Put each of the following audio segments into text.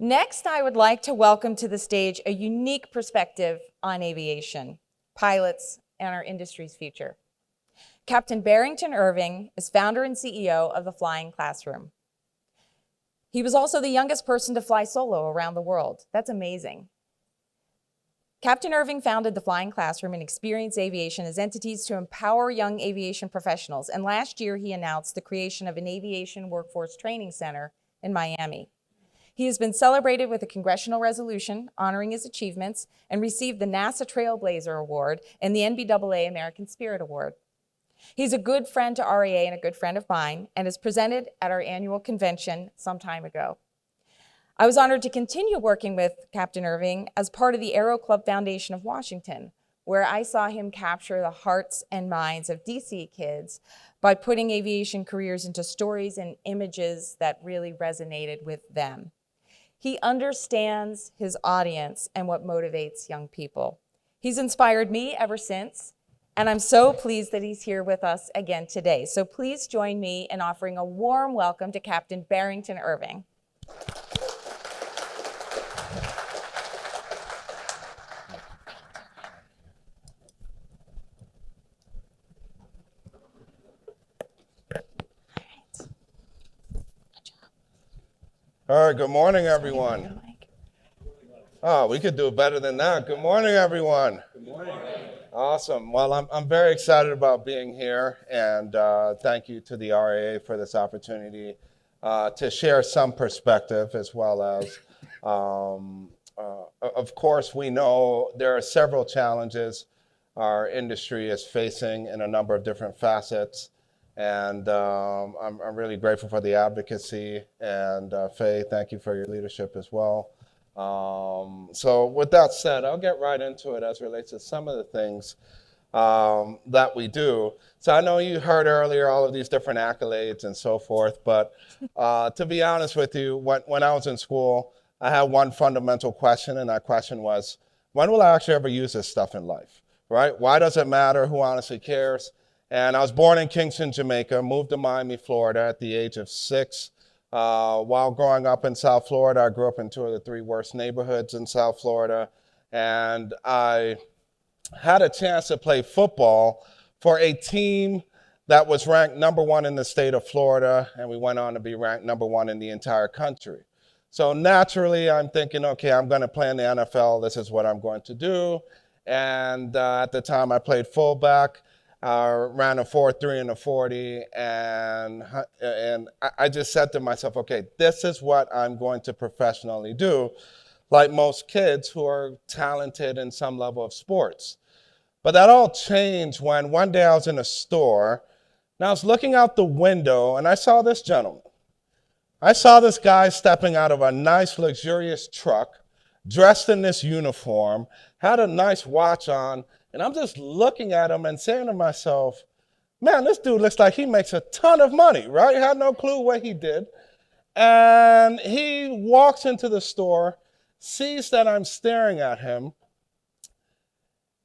Next, I would like to welcome to the stage a unique perspective on aviation, pilots, and our industry's future. Captain Barrington Irving is founder and CEO of the Flying Classroom. He was also the youngest person to fly solo around the world. That's amazing. Captain Irving founded the Flying Classroom and Experience Aviation as entities to empower young aviation professionals, and last year he announced the creation of an aviation workforce training center in Miami. He has been celebrated with a congressional resolution honoring his achievements and received the NASA Trailblazer Award and the NBAA American Spirit Award. He's a good friend to RAA and a good friend of mine, and is presented at our annual convention some time ago. I was honored to continue working with Captain Irving as part of the Aero Club Foundation of Washington, where I saw him capture the hearts and minds of DC kids by putting aviation careers into stories and images that really resonated with them. He understands his audience and what motivates young people. He's inspired me ever since, and I'm so pleased that he's here with us again today. So please join me in offering a warm welcome to Captain Barrington Irving. All right, good morning, everyone. Oh, we could do better than that. Good morning, everyone. Good morning. Awesome. Well, I'm very excited about being here, and thank you to the RAA for this opportunity to share some perspective, as well as, of course, we know there are several challenges our industry is facing in a number of different facets. And I'm really grateful for the advocacy, and Faye, thank you for your leadership as well. So with that said, I'll get right into it as it relates to some of the things that we do. So I know you heard earlier all of these different accolades and so forth, but to be honest with you, when I was in school, I had one fundamental question, and that question was, when will I actually ever use this stuff in life, right? Why does it matter? Who honestly cares? And I was born in Kingston, Jamaica, moved to Miami, Florida at the age of 6. While growing up in South Florida, I grew up in 2 of the 3 worst neighborhoods in South Florida. And I had a chance to play football for a team that was ranked #1 in the state of Florida, and we went on to be ranked #1 in the entire country. So naturally, I'm thinking, okay, I'm going to play in the NFL. This is what I'm going to do. And at the time, I played fullback. Ran a 4.3 and a 40, and I just said to myself, okay, this is what I'm going to professionally do, like most kids who are talented in some level of sports. But that all changed when one day I was in a store, and I was looking out the window, and I saw this gentleman. I saw this guy stepping out of a nice, luxurious truck, dressed in this uniform, had a nice watch on, and I'm just looking at him and saying to myself, man, this dude looks like he makes a ton of money, right? I had no clue what he did. And he walks into the store, sees that I'm staring at him,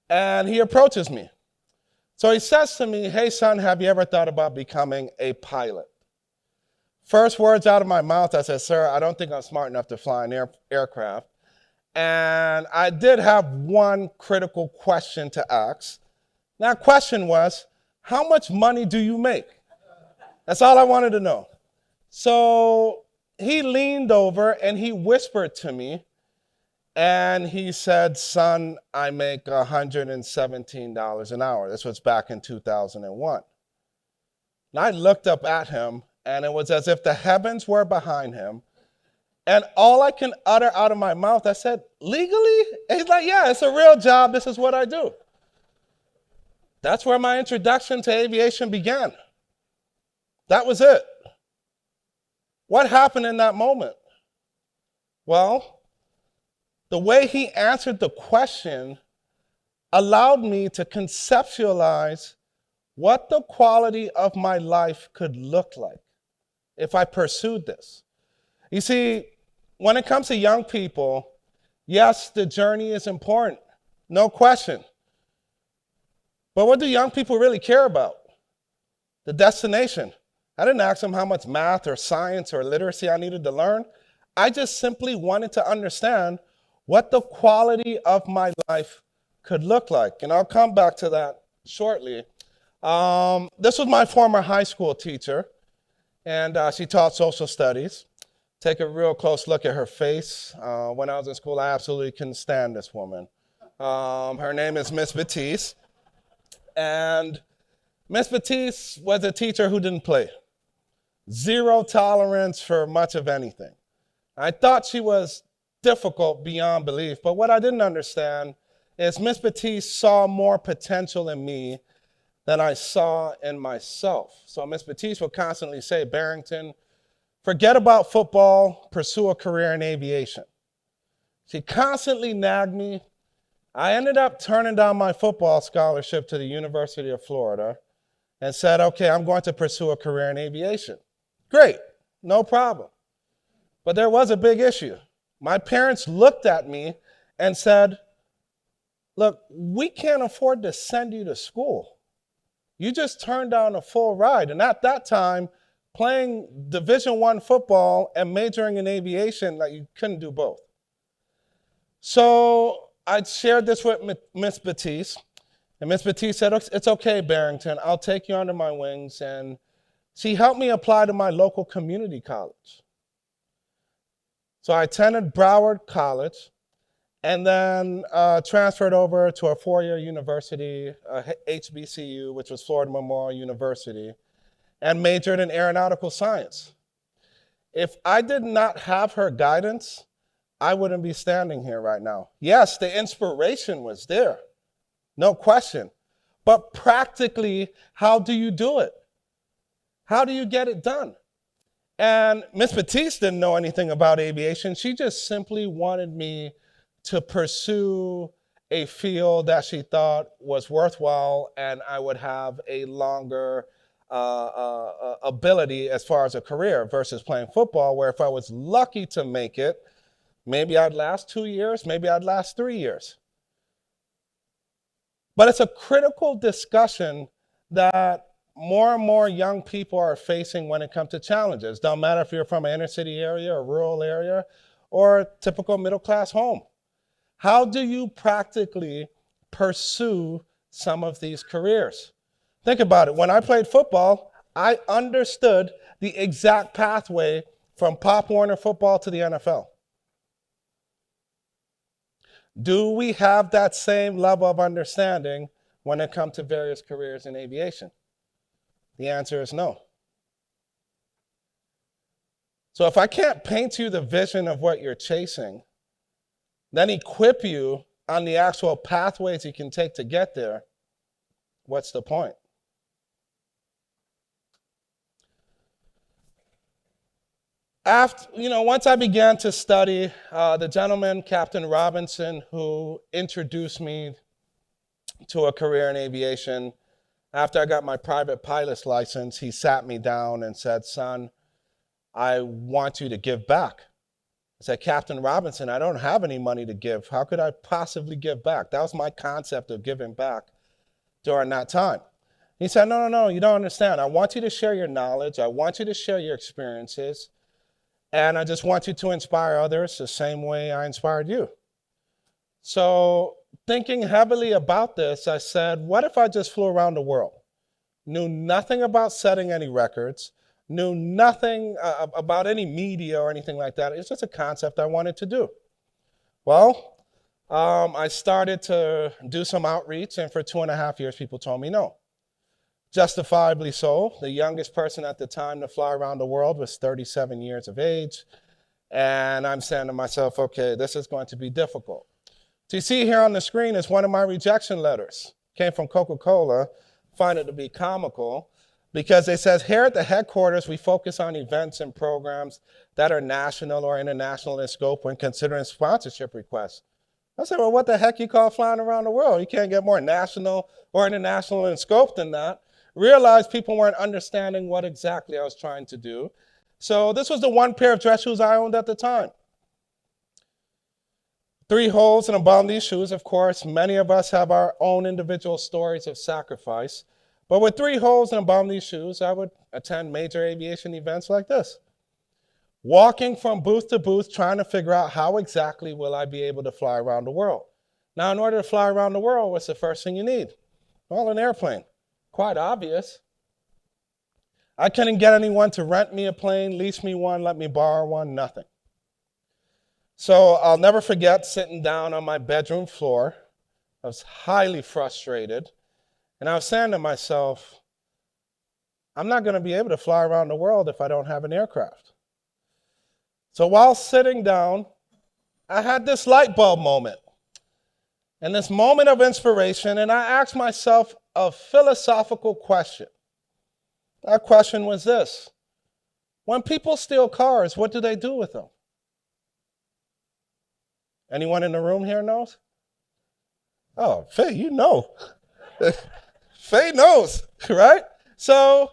and he approaches me. So he says to me, hey, son, have you ever thought about becoming a pilot? First words out of my mouth, I said, sir, I don't think I'm smart enough to fly an aircraft. And I did have one critical question to ask. That question was, how much money do you make? That's all I wanted to know. So he leaned over and he whispered to me, and he said, son, I make $117 an hour. This was back in 2001. And I looked up at him, and it was as if the heavens were behind him. And all I can utter out of my mouth, I said, legally? And he's like, yeah, it's a real job. This is what I do. That's where my introduction to aviation began. That was it. What happened in that moment? Well, the way he answered the question allowed me to conceptualize what the quality of my life could look like if I pursued this. You see, when it comes to young people, yes, the journey is important, no question. But what do young people really care about? The destination. I didn't ask them how much math or science or literacy I needed to learn. I just simply wanted to understand what the quality of my life could look like. And I'll come back to that shortly. This was my former high school teacher, and she taught social studies. Take a real close look at her face. When I was in school, I absolutely couldn't stand this woman. Her name is Miss Batiste. And Miss Batiste was a teacher who didn't play. Zero tolerance for much of anything. I thought she was difficult beyond belief, but what I didn't understand is Miss Batiste saw more potential in me than I saw in myself. So Miss Batiste would constantly say, Barrington, forget about football, pursue a career in aviation. She constantly nagged me. I ended up turning down my football scholarship to the University of Florida and said, okay, I'm going to pursue a career in aviation. Great, no problem. But there was a big issue. My parents looked at me and said, look, we can't afford to send you to school. You just turned down a full ride. And at that time, playing Division I football and majoring in aviation, like you couldn't do both. So I shared this with Miss Batiste, and Miss Batiste said, it's okay, Barrington, I'll take you under my wings. And she helped me apply to my local community college. So I attended Broward College and then transferred over to a four-year university, HBCU, which was Florida Memorial University, and majored in aeronautical science. If I did not have her guidance, I wouldn't be standing here right now. Yes, the inspiration was there, no question. But practically, how do you do it? How do you get it done? And Miss Batiste didn't know anything about aviation. She just simply wanted me to pursue a field that she thought was worthwhile and I would have a longer ability as far as a career versus playing football, where if I was lucky to make it, maybe I'd last 2 years, maybe I'd last 3 years. But it's a critical discussion that more and more young people are facing when it comes to challenges. Don't matter if you're from an inner city area, a rural area, or a typical middle class home. How do you practically pursue some of these careers? Think about it. When I played football, I understood the exact pathway from Pop Warner football to the NFL. Do we have that same level of understanding when it comes to various careers in aviation? The answer is no. So if I can't paint you the vision of what you're chasing, then equip you on the actual pathways you can take to get there, what's the point? Once I began to study, the gentleman, Captain Robinson, who introduced me to a career in aviation, after I got my private pilot's license, he sat me down and said, son, I want you to give back. I said, Captain Robinson, I don't have any money to give. How could I possibly give back? That was my concept of giving back during that time. He said, no, you don't understand. I want you to share your knowledge. I want you to share your experiences. And I just want you to inspire others the same way I inspired you. So thinking heavily about this, I said, what if I just flew around the world? Knew nothing about setting any records, knew nothing about any media or anything like that. It's just a concept I wanted to do. Well, I started to do some outreach, and for 2.5 years, people told me no. Justifiably so. The youngest person at the time to fly around the world was 37 years of age. And I'm saying to myself, okay, this is going to be difficult. So you see here on the screen is one of my rejection letters. Came from Coca-Cola. Find it to be comical because it says, here at the headquarters, we focus on events and programs that are national or international in scope when considering sponsorship requests. I said, well, what the heck you call flying around the world? You can't get more national or international in scope than that. Realized people weren't understanding what exactly I was trying to do. So this was the one pair of dress shoes I owned at the time. 3 holes in the bottom of these shoes, of course. Many of us have our own individual stories of sacrifice. But with 3 holes in the bottom of these shoes, I would attend major aviation events like this. walking from booth to booth, trying to figure out how exactly will I be able to fly around the world. Now, in order to fly around the world, what's the first thing you need? Well, an airplane. Quite obvious. I couldn't get anyone to rent me a plane, lease me one, let me borrow one, nothing. So I'll never forget sitting down on my bedroom floor. I was highly frustrated. And I was saying to myself, I'm not going to be able to fly around the world if I don't have an aircraft. So while sitting down, I had this light bulb moment and this moment of inspiration, and I asked myself a philosophical question. That question was this: when people steal cars, what do they do with them? Anyone in the room here knows? Oh, Faye, you know. Faye knows, right? So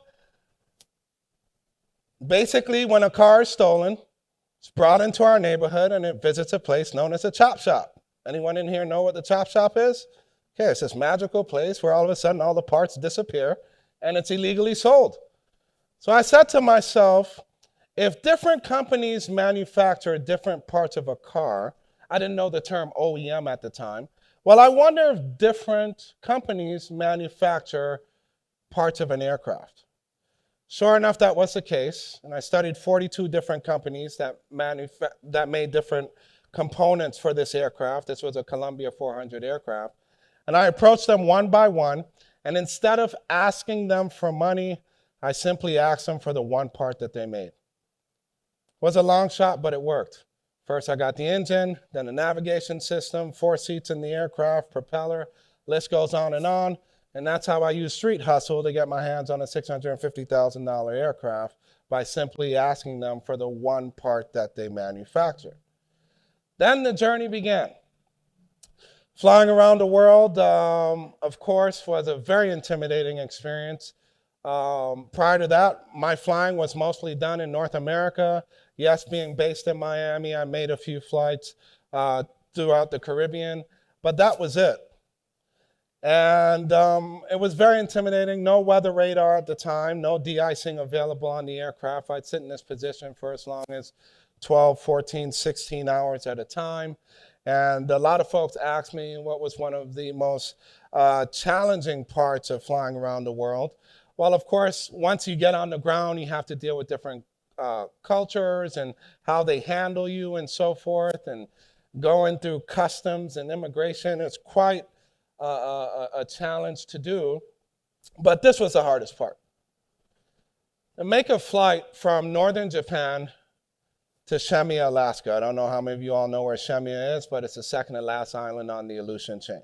basically, when a car is stolen, it's brought into our neighborhood and it visits a place known as a chop shop. Anyone in here know what the chop shop is? Okay, it's this magical place where all of a sudden all the parts disappear and it's illegally sold. So I said to myself, if different companies manufacture different parts of a car, I didn't know the term OEM at the time, well, I wonder if different companies manufacture parts of an aircraft. Sure enough, that was the case, and I studied 42 different companies that made different components for this aircraft. This was a Columbia 400 aircraft. And I approached them one by one, and instead of asking them for money, I simply asked them for the one part that they made. It was a long shot, but it worked. First, I got the engine, then the navigation system, 4 seats in the aircraft, propeller, list goes on. And that's how I used street hustle to get my hands on a $650,000 aircraft, by simply asking them for the one part that they manufactured. Then the journey began. Flying around the world, of course, was a very intimidating experience. Prior to that, my flying was mostly done in North America. Yes, being based in Miami, I made a few flights throughout the Caribbean, but that was it. And it was very intimidating. No weather radar at the time, no de-icing available on the aircraft. I'd sit in this position for as long as 12, 14, 16 hours at a time. And a lot of folks asked me what was one of the most challenging parts of flying around the world. Well, of course, once you get on the ground, you have to deal with different cultures and how they handle you and so forth. And going through customs and immigration, it's quite a challenge to do. But this was the hardest part. To make a flight from northern Japan to Shemya, Alaska. I don't know how many of you all know where Shemya is, but it's the second to last island on the Aleutian chain.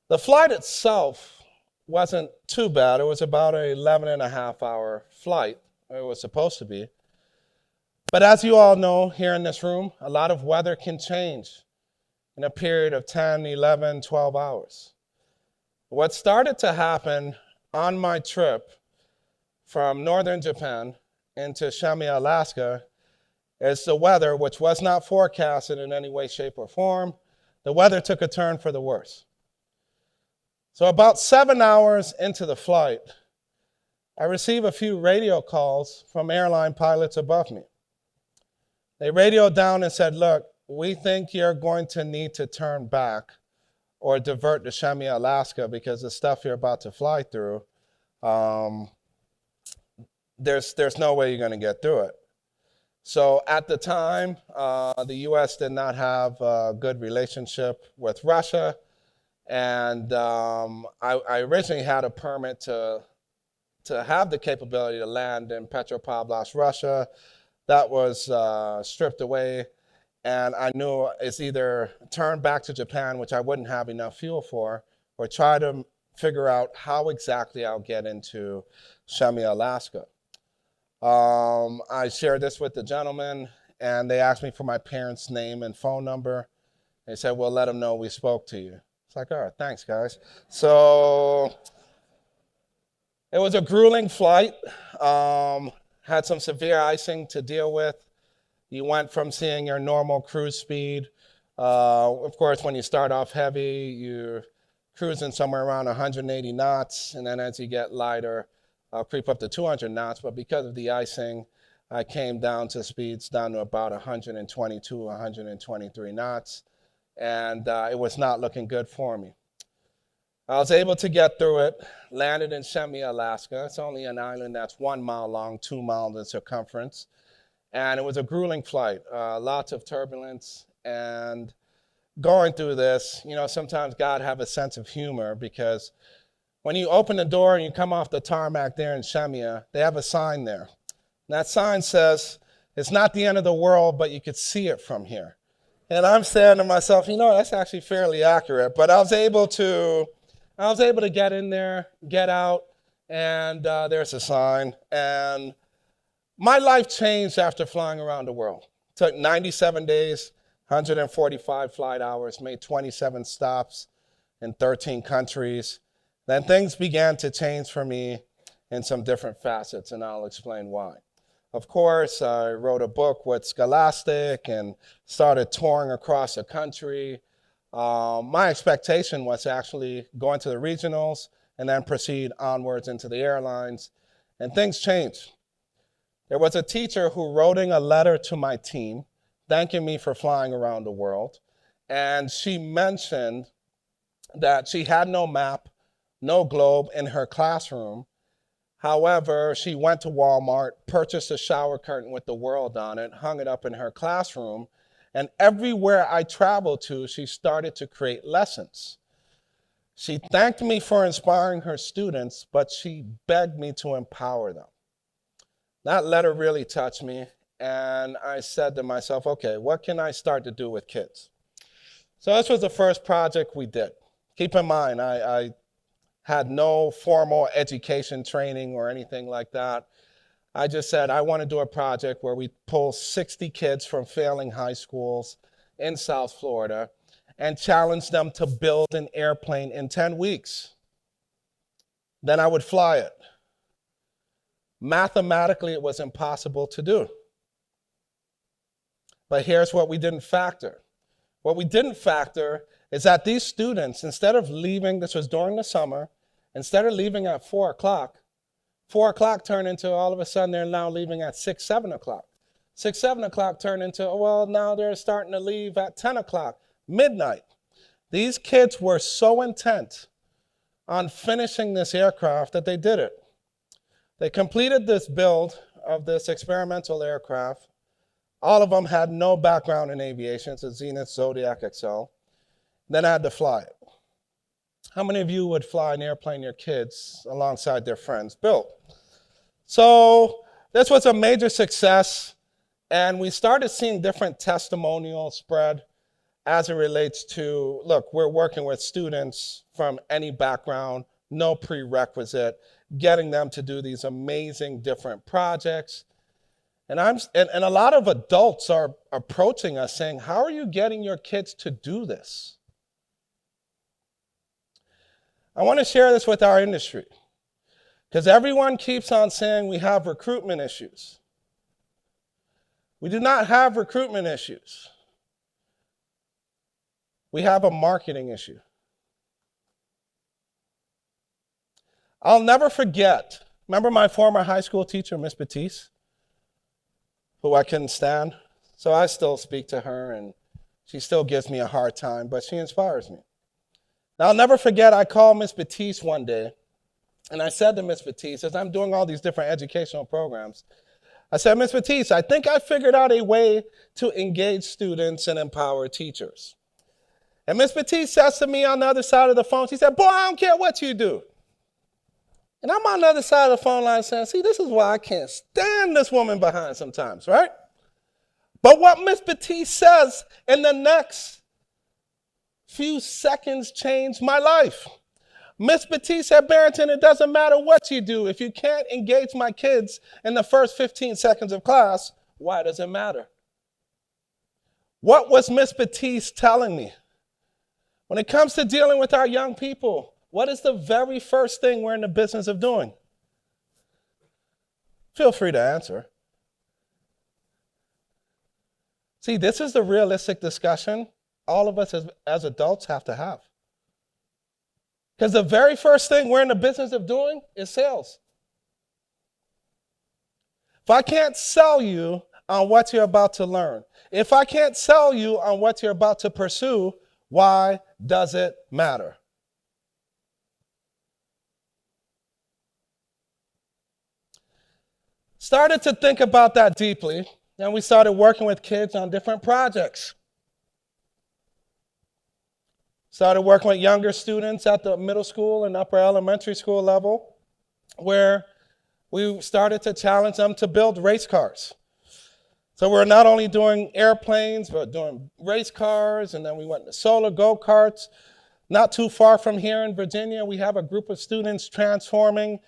The flight itself wasn't too bad. It was about an 11.5-hour flight. It was supposed to be. But as you all know here in this room, a lot of weather can change in a period of 10, 11, 12 hours. What started to happen on my trip from northern Japan into Shemya, Alaska, is the weather, which was not forecasted in any way, shape, or form. The weather took a turn for the worse. So about 7 hours into the flight, I received a few radio calls from airline pilots above me. They radioed down and said, look, we think you're going to need to turn back or divert to Shemya, Alaska, because the stuff you're about to fly through, there's no way you're going to get through it. So at the time, the U.S. did not have a good relationship with Russia. And I originally had a permit to have the capability to land in Petropavlovsk, Russia. That was stripped away. And I knew it's either turn back to Japan, which I wouldn't have enough fuel for, or try to figure out how exactly I'll get into Shemya, Alaska. I shared this with the gentleman, and they asked me for my parents' name and phone number. They said, well, let them know we spoke to you. It's like, all right, thanks, guys. So it was a grueling flight. Had some severe icing to deal with. You went from seeing your normal cruise speed. Of course, when you start off heavy, you're cruising somewhere around 180 knots, and then as you get lighter, creep up to 200 knots. But because of the icing, I came down to speeds down to about 122, 123 knots, and it was not looking good for me. I was able to get through it, landed in Shemya, Alaska. It's only an island that's 1 mile long, 2 miles in circumference. And it was a grueling flight, lots of turbulence. And going through this, sometimes God have a sense of humor, because when you open the door and you come off the tarmac there in Shemya, they have a sign there. And that sign says, it's not the end of the world, but you could see it from here. And I'm saying to myself, that's actually fairly accurate. But I was able to get in there, get out, and there's a sign. And my life changed after flying around the world. It took 97 days, 145 flight hours, made 27 stops in 13 countries. Then things began to change for me in some different facets, and I'll explain why. Of course, I wrote a book with Scholastic and started touring across the country. My expectation was actually going to the regionals and then proceed onwards into the airlines, and things changed. There was a teacher who wrote a letter to my team thanking me for flying around the world, and she mentioned that she had no map, no globe in her classroom. However, she went to Walmart, purchased a shower curtain with the world on it, hung it up in her classroom, and everywhere I traveled to, she started to create lessons. She thanked me for inspiring her students, but she begged me to empower them. That letter really touched me, and I said to myself, okay, what can I start to do with kids? So this was the first project we did. Keep in mind, I had no formal education training or anything like that. I just said, I want to do a project where we pull 60 kids from failing high schools in South Florida and challenge them to build an airplane in 10 weeks. Then I would fly it. Mathematically, it was impossible to do. But here's what we didn't factor. What we didn't factor is that these students, instead of leaving, this was during the summer, instead of leaving at 4 o'clock, 4 o'clock turned into all of a sudden they're now leaving at 6, 7 o'clock. 6, 7 o'clock turned into, well, now they're starting to leave at 10 o'clock, midnight. These kids were so intent on finishing this aircraft that they did it. They completed this build of this experimental aircraft. All of them had no background in aviation. It's a Zenith Zodiac XL. Then I had to fly it. How many of you would fly an airplane your kids alongside their friends built? So this was a major success, and we started seeing different testimonials spread as it relates to, look, we're working with students from any background, no prerequisite, getting them to do these amazing different projects. And a lot of adults are approaching us saying, how are you getting your kids to do this? I want to share this with our industry, because everyone keeps on saying we have recruitment issues. We do not have recruitment issues. We have a marketing issue. I'll never forget, remember my former high school teacher, Miss Batiste, who I couldn't stand? So I still speak to her, and she still gives me a hard time, but she inspires me. Now, I'll never forget, I called Miss Batiste one day, and I said to Miss Batiste, as I'm doing all these different educational programs, I said, Miss Batiste, I think I figured out a way to engage students and empower teachers. And Miss Batiste says to me on the other side of the phone, she said, boy, I don't care what you do. And I'm on the other side of the phone line saying, see, this is why I can't stand this woman behind sometimes, right? But what Miss Batiste says in the next few seconds changed my life. Miss Batiste said, Barrington, it doesn't matter what you do. If you can't engage my kids in the first 15 seconds of class, why does it matter? What was Miss Batiste telling me? When it comes to dealing with our young people, what is the very first thing we're in the business of doing? Feel free to answer. See, this is the realistic discussion all of us as adults have to have. Because the very first thing we're in the business of doing is sales. if I can't sell you on what you're about to learn, if I can't sell you on what you're about to pursue, why does it matter? Started to think about that deeply, and we started working with kids on different projects. Started working with younger students at the middle school and upper elementary school level, where we started to challenge them to build race cars. So we're not only doing airplanes, but doing race cars, and then we went to solar go-karts. Not too far from here in Virginia, we have a group of students transforming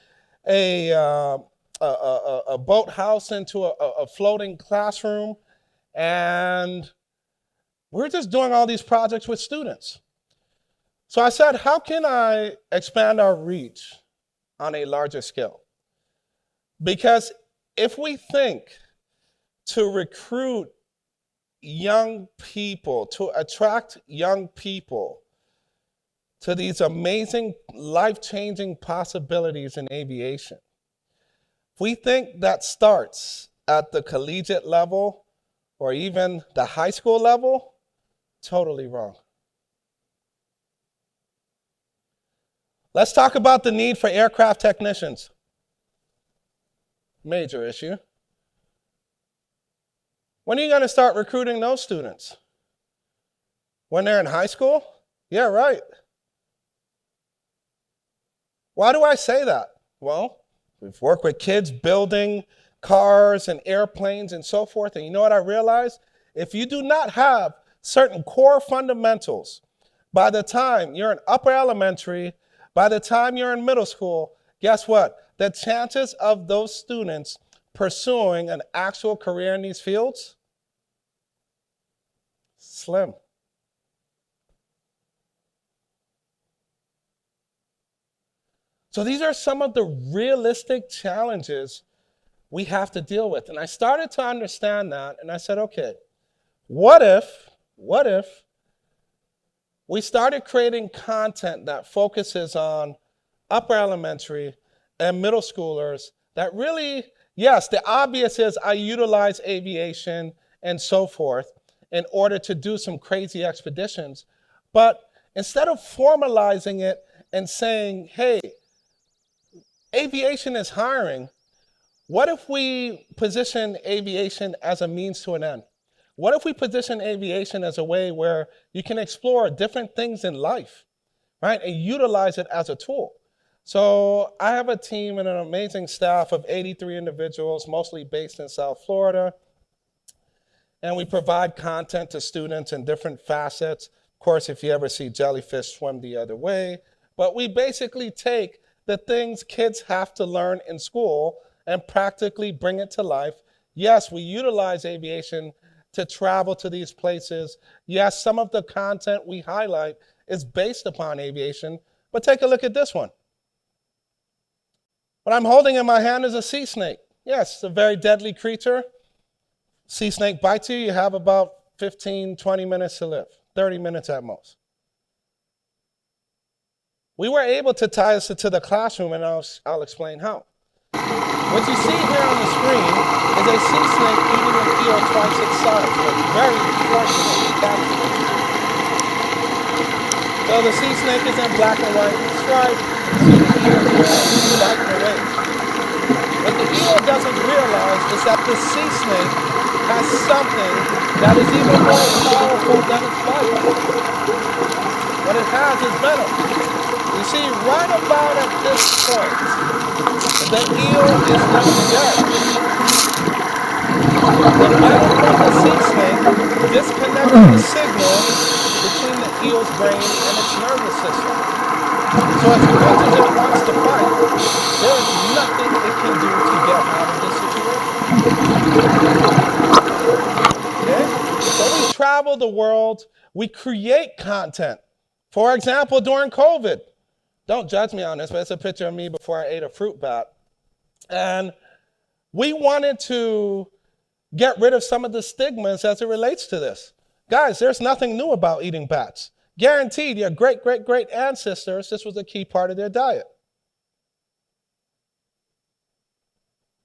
a boathouse into a floating classroom, and we're just doing all these projects with students. So I said, how can I expand our reach on a larger scale? Because if we think to recruit young people, to attract young people to these amazing, life-changing possibilities in aviation, if we think that starts at the collegiate level or even the high school level, totally wrong. Let's talk about the need for aircraft technicians. Major issue. When are you going to start recruiting those students? When they're in high school? Yeah, right. Why do I say that? Well, we've worked with kids building cars and airplanes and so forth, and you know what I realized? If you do not have certain core fundamentals, by the time you're in upper elementary, by the time you're in middle school, guess what? The chances of those students pursuing an actual career in these fields, slim. So these are some of the realistic challenges we have to deal with. And I started to understand that, and I said, okay, what if we started creating content that focuses on upper elementary and middle schoolers that really, yes, the obvious is I utilize aviation and so forth in order to do some crazy expeditions. But instead of formalizing it and saying, hey, aviation is hiring, what if we position aviation as a means to an end? What if we position aviation as a way where you can explore different things in life, right, and utilize it as a tool? So I have a team and an amazing staff of 83 individuals, mostly based in South Florida, and we provide content to students in different facets. Of course, if you ever see jellyfish swim the other way, but we basically take the things kids have to learn in school and practically bring it to life. Yes, we utilize aviation to travel to these places. Yes, some of the content we highlight is based upon aviation, but take a look at this one. What I'm holding in my hand is a sea snake. Yes, it's a very deadly creature. Sea snake bites you, you have about 15, 20 minutes to live, 30 minutes at most. We were able to tie this to the classroom, and I'll explain how. What you see here on the screen is a sea snake eating an eel twice its size. We're very fortunate to capture it. So the sea snake is in black and white striped. You see the eel biting away. What the eel doesn't realize is that the sea snake has something that is even more powerful than its bite. What it has is venom. You see, right about at this point, the eel is not dead. The venom from the sea snake disconnected the signal between the eel's brain and its nervous system. So as much as it wants to fight, there is nothing it can do to get out of this situation. Okay? So we travel the world, we create content. For example, during COVID, don't judge me on this, but it's a picture of me before I ate a fruit bat. And we wanted to get rid of some of the stigmas as it relates to this. Guys, there's nothing new about eating bats. Guaranteed your great, great, great ancestors, this was a key part of their diet.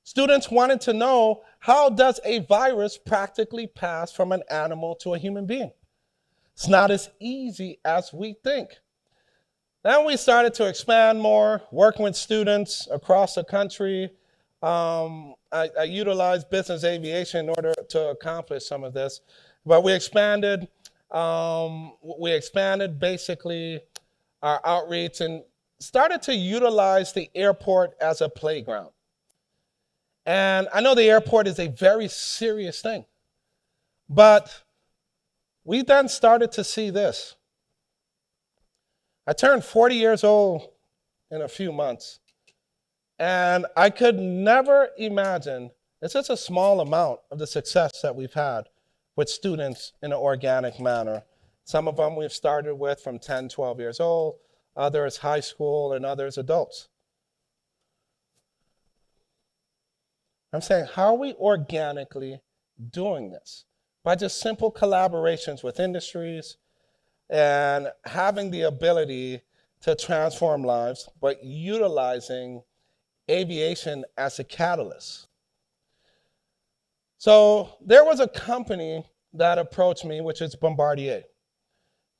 Students wanted to know, how does a virus practically pass from an animal to a human being? It's not as easy as we think. Then we started to expand more, working with students across the country. I utilized business aviation in order to accomplish some of this, but we expanded basically our outreach and started to utilize the airport as a playground. And I know the airport is a very serious thing, but we then started to see this. I turned 40 years old in a few months, and I could never imagine, it's just a small amount of the success that we've had with students in an organic manner. Some of them we've started with from 10, 12 years old, others high school, and others adults. I'm saying, how are we organically doing this? By just simple collaborations with industries and having the ability to transform lives, but utilizing aviation as a catalyst. So there was a company that approached me, which is Bombardier.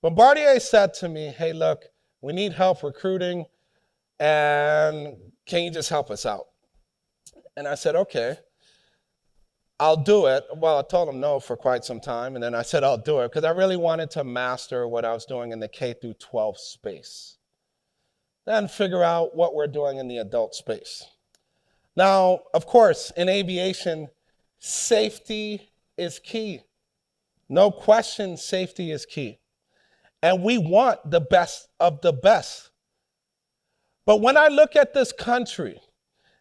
Bombardier said to me, hey, look, we need help recruiting, and can you just help us out? And I said, okay, I'll do it. Well, I told them no for quite some time, and then I said I'll do it because I really wanted to master what I was doing in the K through 12 space. Then figure out what we're doing in the adult space. Now, of course, in aviation, safety is key. No question, safety is key. And we want the best of the best. But when I look at this country,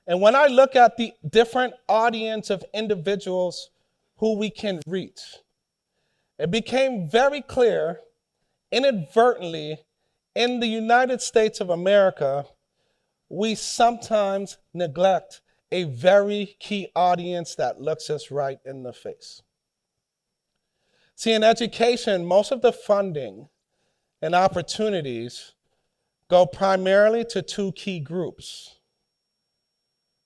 and when I look at the different audience of individuals who we can reach, it became very clear, inadvertently, in the United States of America, we sometimes neglect a very key audience that looks us right in the face. See, in education, most of the funding and opportunities go primarily to two key groups.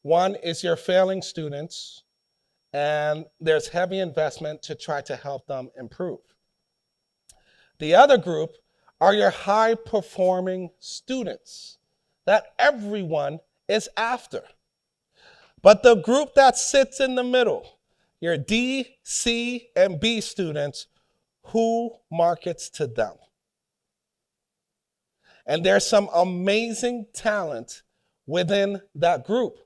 One is your failing students, and there's heavy investment to try to help them improve. The other group are your high-performing students that everyone is after. But the group that sits in the middle, your D, C, and B students, who markets to them? And there's some amazing talent within that group.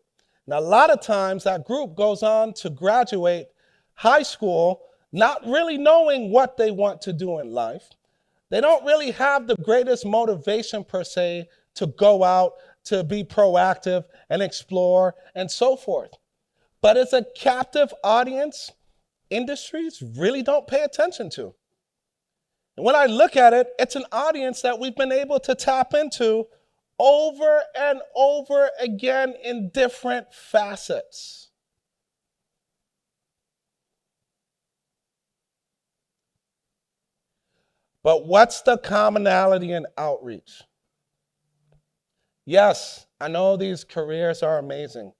Now, a lot of times that group goes on to graduate high school not really knowing what they want to do in life. They don't really have the greatest motivation per se to go out, to be proactive and explore and so forth. But it's a captive audience industries really don't pay attention to. And when I look at it, it's an audience that we've been able to tap into over and over again in different facets. But what's the commonality in outreach? Yes, I know these careers are amazing.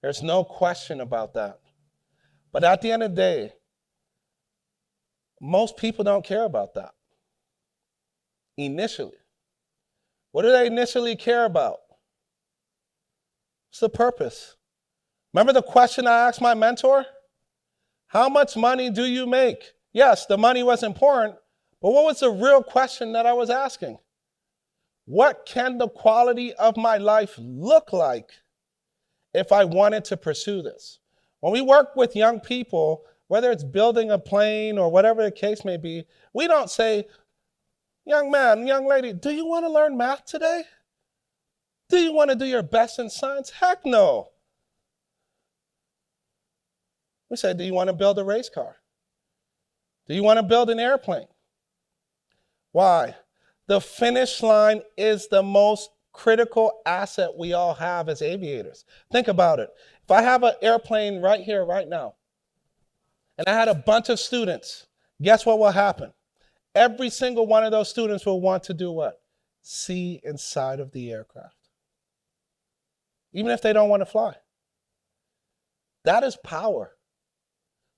There's no question about that. But at the end of the day, most people don't care about that initially. What do they initially care about? What's the purpose? Remember the question I asked my mentor? How much money do you make? Yes, the money was important, but what was the real question that I was asking? What can the quality of my life look like if I wanted to pursue this? When we work with young people, whether it's building a plane or whatever the case may be, we don't say, young man, young lady, do you want to learn math today? Do you want to do your best in science? Heck no. We say, do you want to build a race car? Do you want to build an airplane? Why? The finish line is the most critical asset we all have as aviators. Think about it. If I have an airplane right here, right now, and I had a bunch of students, guess what will happen? Every single one of those students will want to do what? See inside of the aircraft. Even if they don't want to fly. That is power.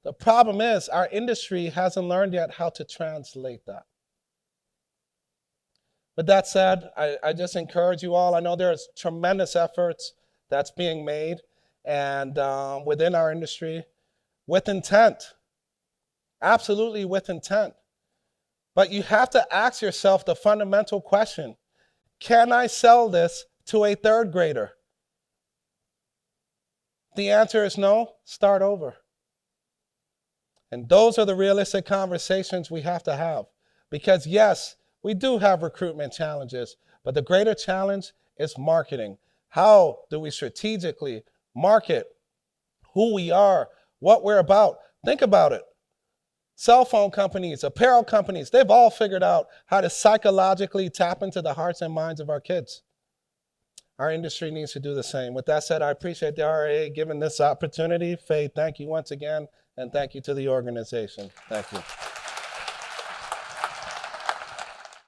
The problem is our industry hasn't learned yet how to translate that. With that said, I just encourage you all. I know there's tremendous efforts that's being made and within our industry with intent, absolutely with intent. But you have to ask yourself the fundamental question, can I sell this to a third grader? The answer is no, start over. And those are the realistic conversations we have to have. Because yes, we do have recruitment challenges, but the greater challenge is marketing. How do we strategically market who we are, what we're about? Think about it. Cell phone companies, apparel companies, they've all figured out how to psychologically tap into the hearts and minds of our kids. Our industry needs to do the same. With that said, I appreciate the RAA giving this opportunity. Faye, thank you once again, and thank you to the organization. Thank you.